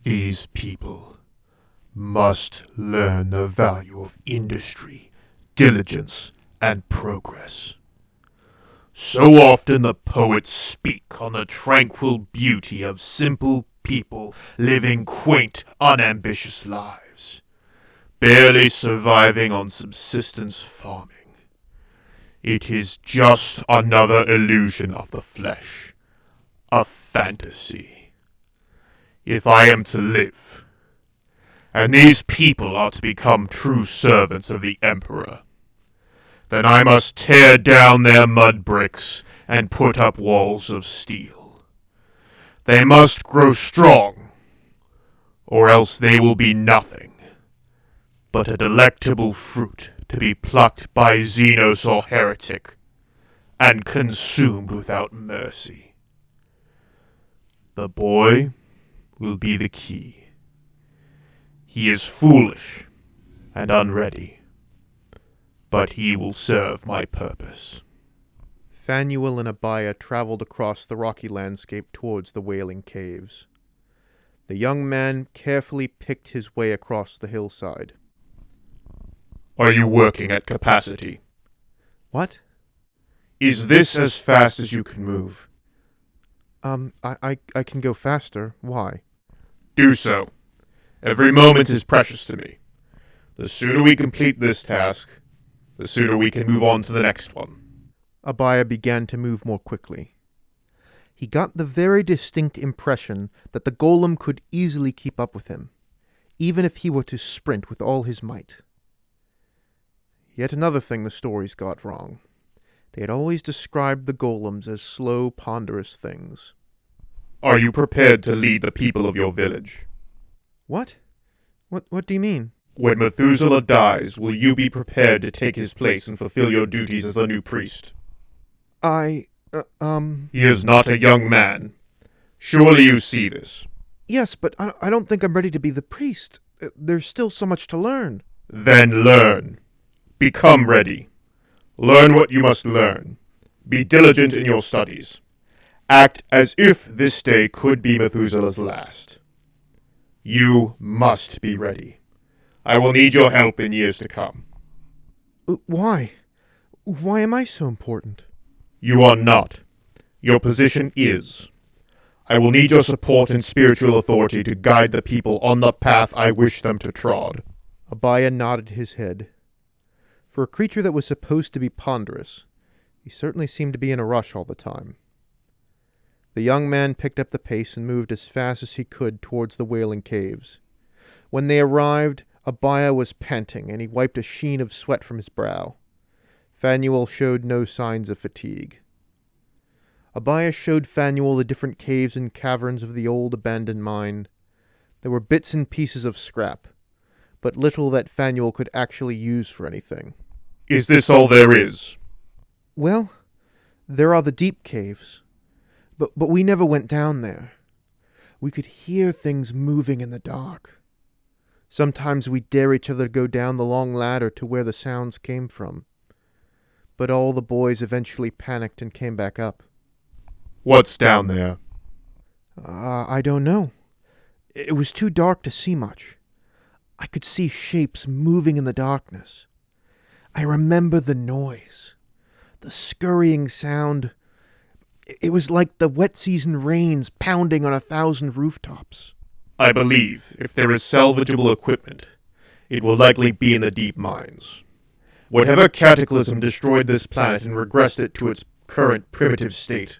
These people must learn the value of industry, diligence, and progress. So often the poets speak on the tranquil beauty of simple people living quaint, unambitious lives, barely surviving on subsistence farming. It is just another illusion of the flesh, a fantasy. If I am to live, and these people are to become true servants of the Emperor, then I must tear down their mud bricks and put up walls of steel. They must grow strong, or else they will be nothing but a delectable fruit to be plucked by Xenos or heretic and consumed without mercy. The boy will be the key. He is foolish and unready, but he will serve my purpose. Phanuel and Abiah traveled across the rocky landscape towards the Wailing Caves. The young man carefully picked his way across the hillside. Are you working at capacity? What? Is this as fast as you can move? I can go faster. Why? Do so. Every moment is precious to me. The sooner we complete this task, the sooner we can move on to the next one. Abiah began to move more quickly. He got the very distinct impression that the golem could easily keep up with him, even if he were to sprint with all his might. Yet another thing the stories got wrong. They had always described the golems as slow, ponderous things. Are you prepared to lead the people of your village? What? What do you mean? When Methuselah dies, will you be prepared to take his place and fulfill your duties as the new priest? He is not a young man. Surely you see this. Yes, but I don't think I'm ready to be the priest. There's still so much to learn. Then learn. Become ready. Learn what you must learn. Be diligent in your studies. Act as if this day could be Methuselah's last. You must be ready. I will need your help in years to come. Why? Why am I so important? You are not. Your position is. I will need your support and spiritual authority to guide the people on the path I wish them to trod. Abiah nodded his head. For a creature that was supposed to be ponderous, he certainly seemed to be in a rush all the time. The young man picked up the pace and moved as fast as he could towards the Wailing Caves. When they arrived, Abiah was panting, and he wiped a sheen of sweat from his brow. Phanuel showed no signs of fatigue. Abiah showed Phanuel the different caves and caverns of the old abandoned mine. There were bits and pieces of scrap, but little that Phanuel could actually use for anything. Is this all there is? Well, there are the deep caves, but we never went down there. We could hear things moving in the dark. Sometimes we'd dare each other to go down the long ladder to where the sounds came from. But all the boys eventually panicked and came back up. What's down there? I don't know. It was too dark to see much. I could see shapes moving in the darkness. I remember the noise. The scurrying sound. It was like the wet season rains pounding on 1,000 rooftops. I believe if there is salvageable equipment, it will likely be in the deep mines. Whatever cataclysm destroyed this planet and regressed it to its current primitive state,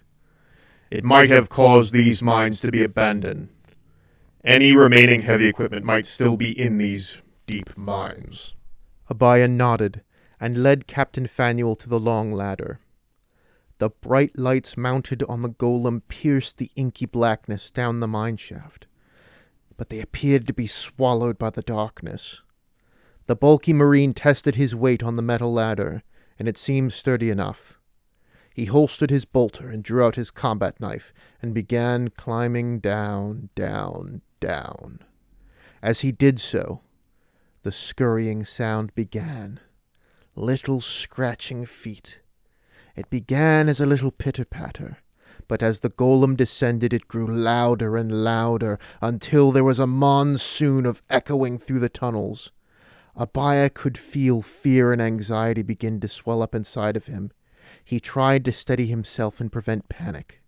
it might have caused these mines to be abandoned. Any remaining heavy equipment might still be in these deep mines. Abiah nodded and led Captain Phanuel to the long ladder. The bright lights mounted on the golem pierced the inky blackness down the mine shaft, but they appeared to be swallowed by the darkness. The bulky marine tested his weight on the metal ladder, and it seemed sturdy enough. He holstered his bolter and drew out his combat knife and began climbing down, down, down. As he did so, the scurrying sound began. Little scratching feet. It began as a little pitter-patter, But as the golem descended, it grew louder and louder, until there was a monsoon of echoing through the tunnels. Abiah could feel fear and anxiety begin to swell up inside of him. He tried to steady himself and prevent panic.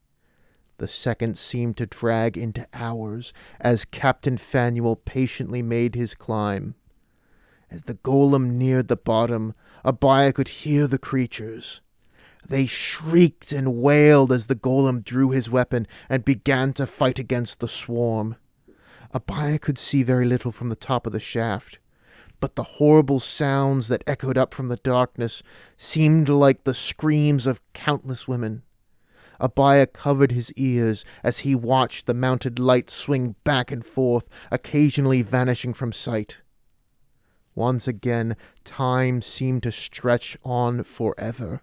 The seconds seemed to drag into hours as Captain Fanuel patiently made his climb. As the golem neared the bottom, Abiah could hear the creatures. They shrieked and wailed as the golem drew his weapon and began to fight against the swarm. Abiah could see very little from the top of the shaft, but the horrible sounds that echoed up from the darkness seemed like the screams of countless women. Abiah covered his ears as he watched the mounted lights swing back and forth, occasionally vanishing from sight. Once again, time seemed to stretch on forever,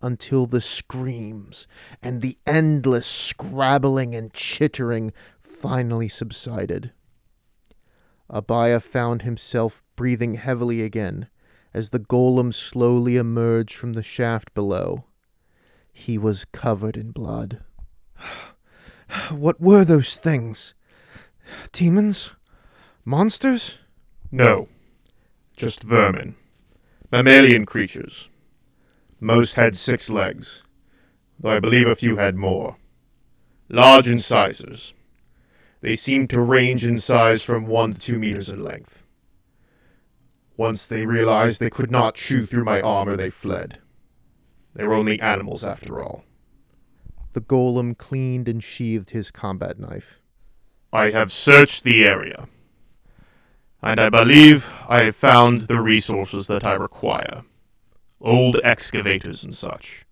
until the screams and the endless scrabbling and chittering finally subsided. Abiah found himself breathing heavily again as the golem slowly emerged from the shaft below. He was covered in blood. What were those things? Demons? Monsters? No, just vermin. Mammalian creatures. Most had 6 legs, though I believe a few had more. Large incisors. They seemed to range in size from 1 to 2 meters in length. Once they realized they could not chew through my armor, they fled. They were only animals after all. The golem cleaned and sheathed his combat knife. I have searched the area, and I believe I have found the resources that I require. Old excavators and such.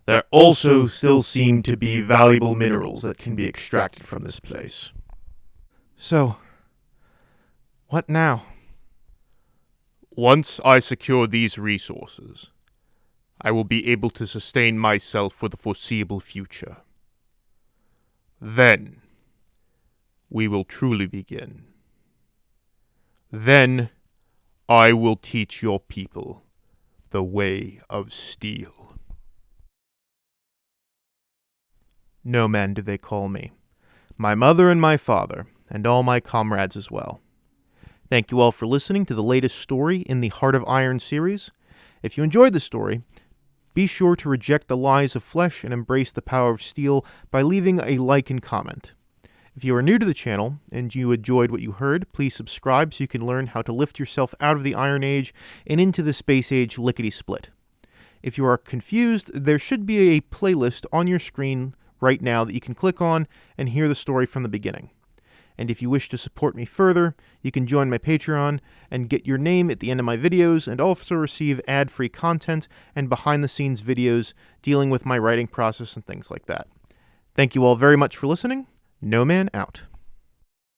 There also still seem to be valuable minerals that can be extracted from this place. So, what now? Once I secure these resources, I will be able to sustain myself for the foreseeable future. Then, we will truly begin. Then, I will teach your people the way of steel. No man do they call me. My mother and my father, and all my comrades as well. Thank you all for listening to the latest story in the Heart of Iron series. If you enjoyed the story, be sure to reject the lies of flesh and embrace the power of steel by leaving a like and comment. If you are new to the channel and you enjoyed what you heard, please subscribe so you can learn how to lift yourself out of the Iron Age and into the Space Age lickety-split. If you are confused, there should be a playlist on your screen right now that you can click on and hear the story from the beginning. And if you wish to support me further, you can join my Patreon and get your name at the end of my videos and also receive ad-free content and behind-the-scenes videos dealing with my writing process and things like that. Thank you all very much for listening. No Man out.